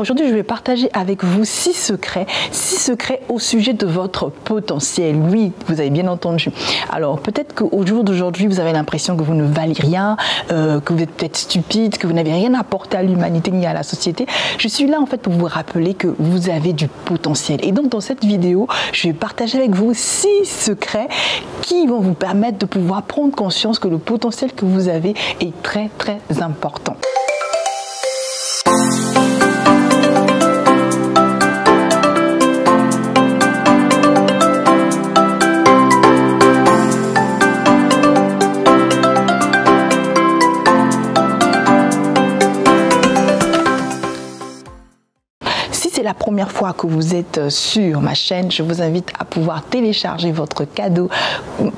Aujourd'hui, je vais partager avec vous 6 secrets au sujet de votre potentiel. Oui, vous avez bien entendu. Alors, peut-être qu'au jour d'aujourd'hui, vous avez l'impression que vous ne valez rien, que vous êtes peut-être stupide, que vous n'avez rien apporté à l'humanité ni à la société. Je suis là en fait pour vous rappeler que vous avez du potentiel. Et donc, dans cette vidéo, je vais partager avec vous 6 secrets qui vont vous permettre de pouvoir prendre conscience que le potentiel que vous avez est très, très important. C'est la première fois que vous êtes sur ma chaîne, je vous invite à pouvoir télécharger votre cadeau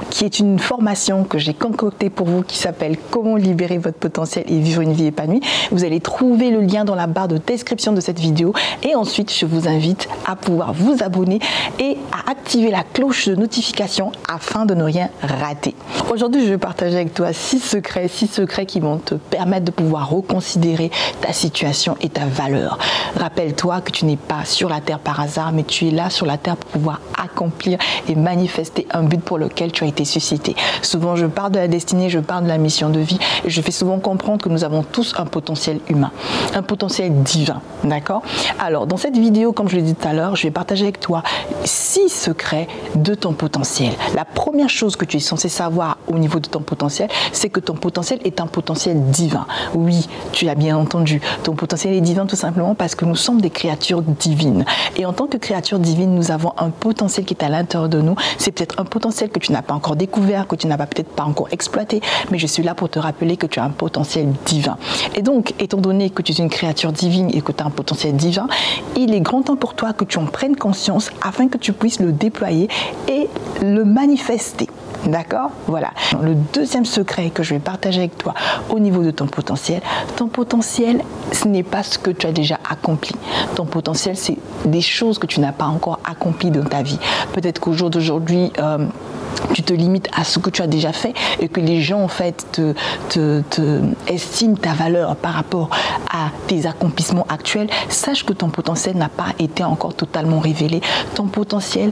qui est une formation que j'ai concoctée pour vous qui s'appelle Comment libérer votre potentiel et vivre une vie épanouie. Vous allez trouver le lien dans la barre de description de cette vidéo et ensuite je vous invite à pouvoir vous abonner et à activer la cloche de notification afin de ne rien rater. Aujourd'hui je vais partager avec toi 6 secrets qui vont te permettre de pouvoir reconsidérer ta situation et ta valeur. Rappelle-toi que tu n'es pas sur la terre par hasard, mais tu es là sur la terre pour pouvoir accomplir et manifester un but pour lequel tu as été suscité. Souvent, je parle de la destinée, je parle de la mission de vie et je fais souvent comprendre que nous avons tous un potentiel humain, un potentiel divin, d'accord? Alors, dans cette vidéo, comme je l'ai dit tout à l'heure, je vais partager avec toi 6 secrets de ton potentiel. La première chose que tu es censé savoir au niveau de ton potentiel, c'est que ton potentiel est un potentiel divin. Oui, tu l'as bien entendu, ton potentiel est divin tout simplement parce que nous sommes des créatures divines. Et en tant que créature divine, nous avons un potentiel qui est à l'intérieur de nous. C'est peut-être un potentiel que tu n'as pas encore découvert, que tu n'as peut-être pas encore exploité, mais je suis là pour te rappeler que tu as un potentiel divin. Et donc, étant donné que tu es une créature divine et que tu as un potentiel divin, il est grand temps pour toi que tu en prennes conscience afin que tu puisses le déployer et le manifester. D'accord? Voilà. Le deuxième secret que je vais partager avec toi au niveau de ton potentiel, ce n'est pas ce que tu as déjà accompli. Ton potentiel, c'est des choses que tu n'as pas encore accomplies dans ta vie. Peut-être qu'au jour d'aujourd'hui, tu te limites à ce que tu as déjà fait et que les gens en fait estiment ta valeur par rapport à tes accomplissements actuels. Sache que ton potentiel n'a pas été encore totalement révélé. Ton potentiel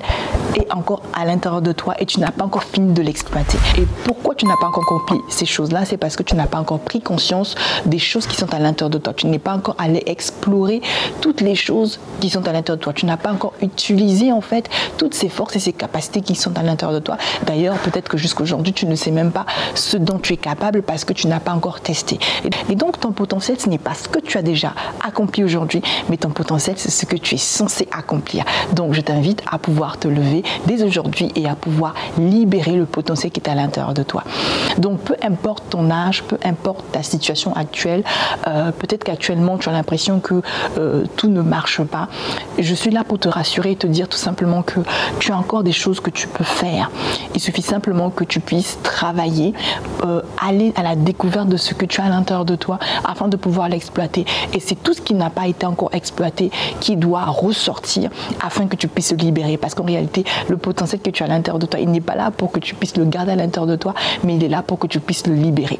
est encore à l'intérieur de toi et tu n'as pas encore fini de l'exploiter. Et pourquoi tu n'as pas encore accompli ces choses-là? C'est parce que tu n'as pas encore pris conscience des choses qui sont à l'intérieur de toi. Tu n'es pas encore allé explorer toutes les choses qui sont à l'intérieur de toi. Tu n'as pas encore utilisé en fait toutes ces forces et ces capacités qui sont à l'intérieur de toi. D'ailleurs, peut-être que jusqu'à aujourd'hui, tu ne sais même pas ce dont tu es capable parce que tu n'as pas encore testé. Et donc, ton potentiel, ce n'est pas ce que tu as déjà accompli aujourd'hui, mais ton potentiel, c'est ce que tu es censé accomplir. Donc, je t'invite à pouvoir te lever dès aujourd'hui et à pouvoir libérer le potentiel qui est à l'intérieur de toi. Donc, peu importe ton âge, peu importe ta situation actuelle, peut-être qu'actuellement, tu as l'impression que tout ne marche pas. Je suis là pour te rassurer et te dire tout simplement que tu as encore des choses que tu peux faire. Il suffit simplement que tu puisses travailler, aller à la découverte de ce que tu as à l'intérieur de toi afin de pouvoir l'exploiter. Et c'est tout ce qui n'a pas été encore exploité qui doit ressortir afin que tu puisses le libérer. Parce qu'en réalité, le potentiel que tu as à l'intérieur de toi, il n'est pas là pour que tu puisses le garder à l'intérieur de toi, mais il est là pour que tu puisses le libérer.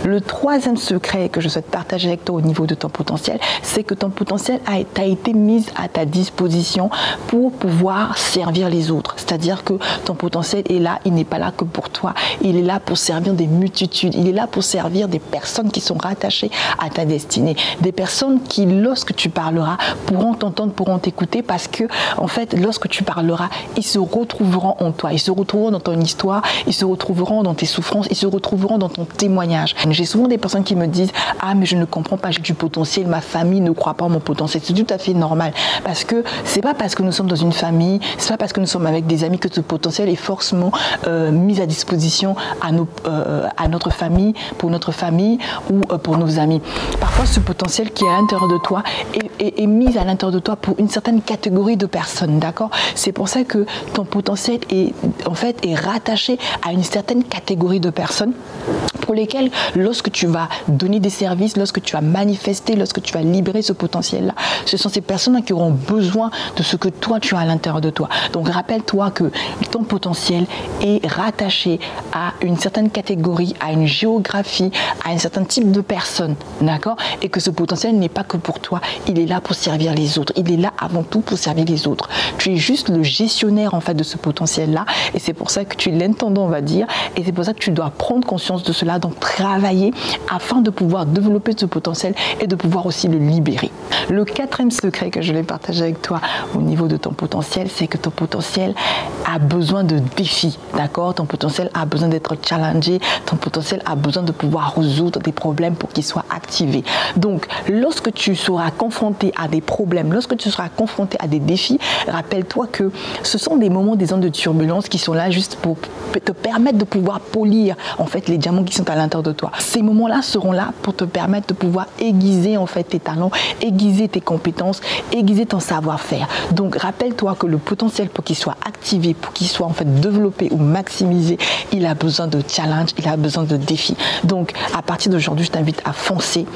Le troisième secret que je souhaite partager avec toi au niveau de ton potentiel, c'est que ton potentiel a été mis à ta disposition pour pouvoir servir les autres. C'est-à-dire que ton potentiel est là, il n'est pas là que pour toi. Il est là pour servir des multitudes. Il est là pour servir des personnes qui sont rattachées à ta destinée. Des personnes qui, lorsque tu parleras, pourront t'entendre, pourront t'écouter parce que, en fait, lorsque tu parleras, ils se retrouveront en toi. Ils se retrouveront dans ton histoire, ils se retrouveront dans tes souffrances, ils se retrouveront dans ton témoignage. J'ai souvent des personnes qui me disent « Ah, mais je ne comprends pas, j'ai du potentiel, ma famille ne croit pas en mon potentiel. » C'est tout à fait normal parce que c'est pas parce que nous sommes dans une famille, c'est pas parce que nous sommes avec des amis que ce potentiel est forcément mis à disposition à notre famille, pour notre famille ou pour nos amis. Parfois, ce potentiel qui est à l'intérieur de toi est mis à l'intérieur de toi pour une certaine catégorie de personnes, d'accord? C'est pour ça que ton potentiel est rattaché à une certaine catégorie de personnes pour lesquels, lorsque tu vas donner des services, lorsque tu vas manifester, lorsque tu vas libérer ce potentiel-là, ce sont ces personnes qui auront besoin de ce que toi, tu as à l'intérieur de toi. Donc, rappelle-toi que ton potentiel est rattaché à une certaine catégorie, à une géographie, à un certain type de personnes, d'accord? Et que ce potentiel n'est pas que pour toi, il est là pour servir les autres. Il est là avant tout pour servir les autres. Tu es juste le gestionnaire, en fait, de ce potentiel-là. Et c'est pour ça que tu es l'intendant, on va dire. Et c'est pour ça que tu dois prendre conscience de cela, donc travailler afin de pouvoir développer ce potentiel et de pouvoir aussi le libérer. Le quatrième secret que je vais partager avec toi au niveau de ton potentiel, c'est que ton potentiel a besoin de défis, d'accord? Ton potentiel a besoin d'être challengé, ton potentiel a besoin de pouvoir résoudre des problèmes pour qu'il soit activé. Donc, lorsque tu seras confronté à des problèmes, lorsque tu seras confronté à des défis, rappelle-toi que ce sont des moments, des ondes de turbulence qui sont là juste pour te permettre de pouvoir polir en fait les diamants qui sont à l'intérieur de toi. Ces moments-là seront là pour te permettre de pouvoir aiguiser en fait tes talents, aiguiser tes compétences, aiguiser ton savoir-faire. Donc rappelle-toi que le potentiel, pour qu'il soit activé, pour qu'il soit en fait développé ou maximisé, il a besoin de challenge, il a besoin de défis. Donc à partir d'aujourd'hui, je t'invite à foncer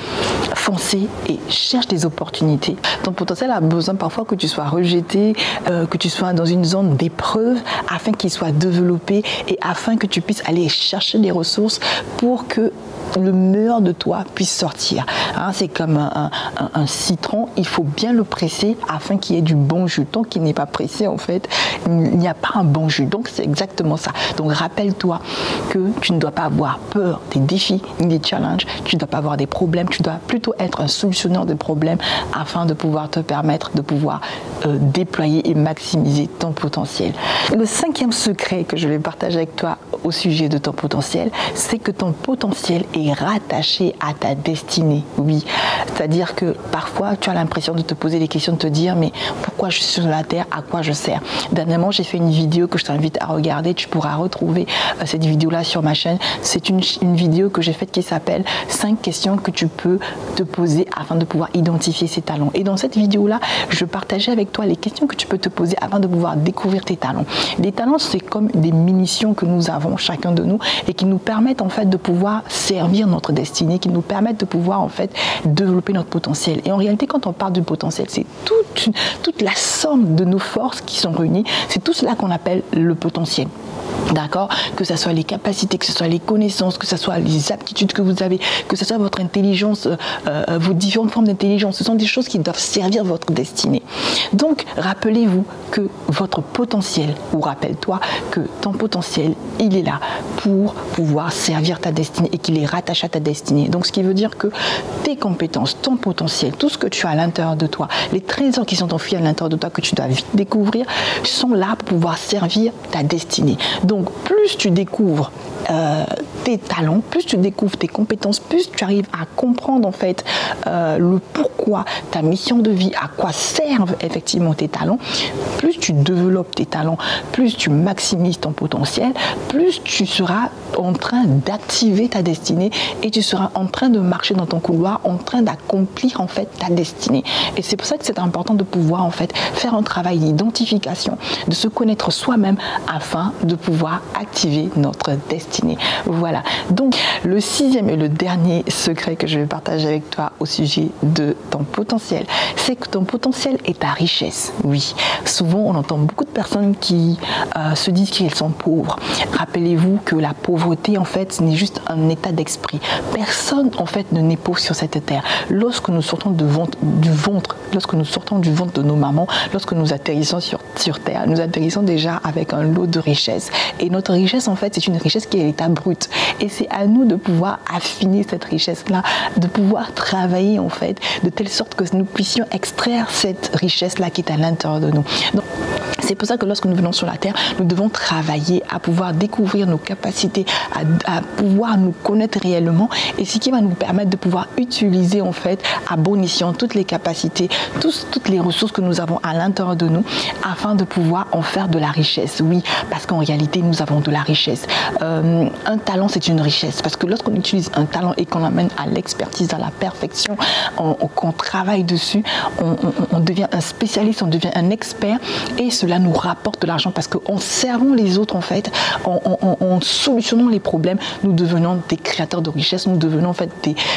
et cherche des opportunités. Ton potentiel a besoin parfois que tu sois rejeté, que tu sois dans une zone d'épreuve afin qu'il soit développé et afin que tu puisses aller chercher des ressources pour que le meilleur de toi puisse sortir. Hein, c'est comme un citron, il faut bien le presser afin qu'il y ait du bon jus. Tant qu'il n'est pas pressé, en fait, il n'y a pas un bon jus. Donc, c'est exactement ça. Donc, rappelle-toi que tu ne dois pas avoir peur des défis ni des challenges. Tu ne dois pas avoir des problèmes. Tu dois plutôt être un solutionneur des problèmes afin de pouvoir te permettre de pouvoir déployer et maximiser ton potentiel. Le cinquième secret que je vais partager avec toi au sujet de ton potentiel, c'est que ton potentiel est rattaché à ta destinée. Oui, c'est-à-dire que parfois tu as l'impression de te poser des questions, de te dire mais pourquoi je suis sur la terre, à quoi je sers. Dernièrement, j'ai fait une vidéo que je t'invite à regarder, tu pourras retrouver cette vidéo-là sur ma chaîne. C'est une vidéo que j'ai faite qui s'appelle 5 questions que tu peux te poser afin de pouvoir identifier ses talents. Et dans cette vidéo-là, je partageais avec toi les questions que tu peux te poser afin de pouvoir découvrir tes talents. Les talents, c'est comme des munitions que nous avons, chacun de nous, et qui nous permettent en fait de pouvoir servir notre destinée, qui nous permettent de pouvoir en fait développer notre potentiel. Et en réalité, quand on parle du potentiel, c'est toute la somme de nos forces qui sont réunies. C'est tout cela qu'on appelle le potentiel. D'accord? Que ce soit les capacités, que ce soit les connaissances, que ce soit les aptitudes que vous avez, que ce soit votre intelligence, vos différentes formes d'intelligence. Ce sont des choses qui doivent servir votre destinée. Donc, rappelez-vous que votre potentiel, ou rappelle-toi que ton potentiel, il est là pour pouvoir servir ta destinée et qu'il est rattaché à ta destinée. Donc, ce qui veut dire que tes compétences, ton potentiel, tout ce que tu as à l'intérieur de toi, les trésors qui sont enfouis à l'intérieur de toi que tu dois vite découvrir, sont là pour pouvoir servir ta destinée. Donc, plus tu découvres tes talents, plus tu découvres tes compétences, plus tu arrives à comprendre en fait le pourquoi, ta mission de vie, à quoi servent effectivement tes talents, plus tu développes tes talents, plus tu maximises ton potentiel, plus tu seras en train d'activer ta destinée et tu seras en train de marcher dans ton couloir, en train d'accomplir en fait ta destinée. Et c'est pour ça que c'est important de pouvoir en fait faire un travail d'identification, de se connaître soi-même afin de pouvoir activer notre destinée. Voilà. Donc, le sixième et le dernier secret que je vais partager avec toi au sujet de ton potentiel, c'est que ton potentiel est ta richesse. Oui. Souvent, on entend beaucoup de personnes qui se disent qu'elles sont pauvres. Rappelez-vous que la pauvreté, en fait, n'est juste un état d'esprit. Personne, en fait, ne n'est pauvre sur cette terre. Lorsque nous sortons du ventre, lorsque nous sortons du ventre de nos mamans, lorsque nous atterrissons sur terre, nous atterrissons déjà avec un lot de richesse. Et notre richesse, en fait, c'est une richesse qui est à l'état brut. Et c'est à nous de pouvoir affiner cette richesse-là, de pouvoir travailler, en fait, de telle sorte que nous puissions extraire cette richesse-là qui est à l'intérieur de nous. Donc, c'est pour ça que lorsque nous venons sur la terre, nous devons travailler à pouvoir découvrir nos capacités, à pouvoir nous connaître réellement, et ce qui va nous permettre de pouvoir utiliser en fait à bon escient toutes les capacités, toutes les ressources que nous avons à l'intérieur de nous, afin de pouvoir en faire de la richesse. Oui, parce qu'en réalité, nous avons de la richesse. Un talent, c'est une richesse, parce que lorsqu'on utilise un talent et qu'on l'amène à l'expertise, à la perfection, qu'on travaille dessus, on devient un spécialiste, on devient un expert, et cela nous rapporte de l'argent, parce qu'en servant les autres, en fait, en solutionnant les problèmes, nous devenons des créateurs de richesse, nous devenons en fait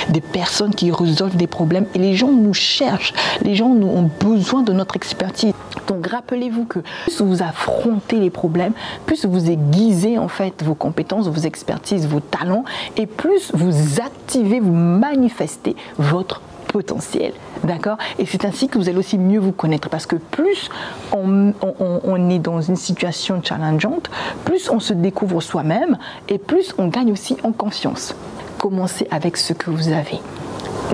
des personnes qui résolvent des problèmes, et les gens nous cherchent, les gens ont besoin de notre expertise. Donc rappelez-vous que plus vous affrontez les problèmes, plus vous aiguisez en fait vos compétences, vos expertises, vos talents, et plus vous activez, vous manifestez votre potentiel, d'accord? Et c'est ainsi que vous allez aussi mieux vous connaître, parce que plus on est dans une situation challengeante, plus on se découvre soi-même, et plus on gagne aussi en confiance. Commencez avec ce que vous avez.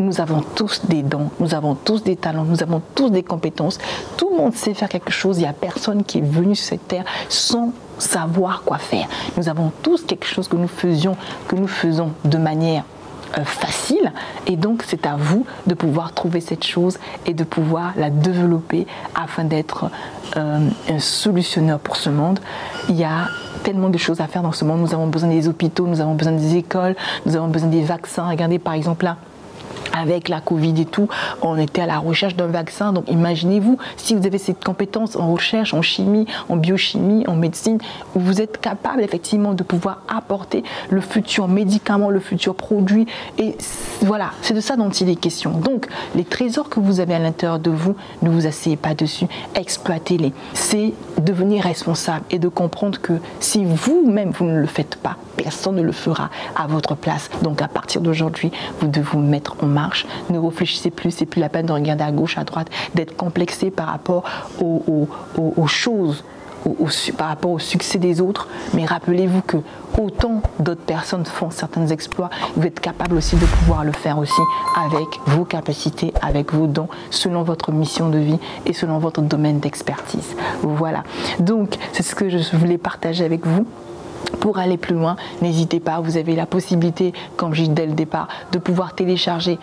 Nous avons tous des dons, nous avons tous des talents, nous avons tous des compétences. Tout le monde sait faire quelque chose. Il n'y a personne qui est venu sur cette terre sans savoir quoi faire. Nous avons tous quelque chose que nous faisons de manière facile, et donc c'est à vous de pouvoir trouver cette chose et de pouvoir la développer afin d'être un solutionneur pour ce monde. Il y a tellement de choses à faire dans ce monde. Nous avons besoin des hôpitaux, nous avons besoin des écoles, nous avons besoin des vaccins. Regardez par exemple là, avec la Covid et tout, on était à la recherche d'un vaccin. Donc imaginez-vous, si vous avez cette compétence en recherche, en chimie, en biochimie, en médecine, vous êtes capable effectivement de pouvoir apporter le futur médicament, le futur produit. Et voilà, c'est de ça dont il est question. Donc les trésors que vous avez à l'intérieur de vous, ne vous asseyez pas dessus, exploitez-les. C'est devenir responsable et de comprendre que si vous-même vous ne le faites pas, personne ne le fera à votre place. Donc à partir d'aujourd'hui, vous devez vous mettre en marche. Ne réfléchissez plus, c'est plus la peine de regarder à gauche, à droite, d'être complexé par rapport aux choses, par rapport au succès des autres. Mais rappelez-vous que autant d'autres personnes font certains exploits, vous êtes capable aussi de pouvoir le faire aussi avec vos capacités, avec vos dons, selon votre mission de vie et selon votre domaine d'expertise. Voilà. Donc, c'est ce que je voulais partager avec vous. Pour aller plus loin, n'hésitez pas, vous avez la possibilité, comme j'ai dit dès le départ, de pouvoir télécharger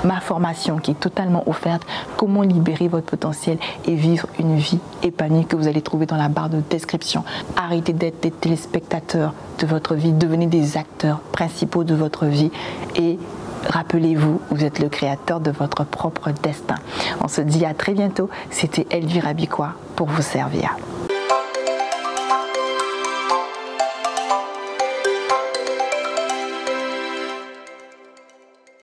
ma formation qui est totalement offerte, comment libérer votre potentiel et vivre une vie épanouie, que vous allez trouver dans la barre de description. Arrêtez d'être des téléspectateurs de votre vie, devenez des acteurs principaux de votre vie et rappelez-vous, vous êtes le créateur de votre propre destin. On se dit à très bientôt, c'était Elvira Bicouat pour vous servir.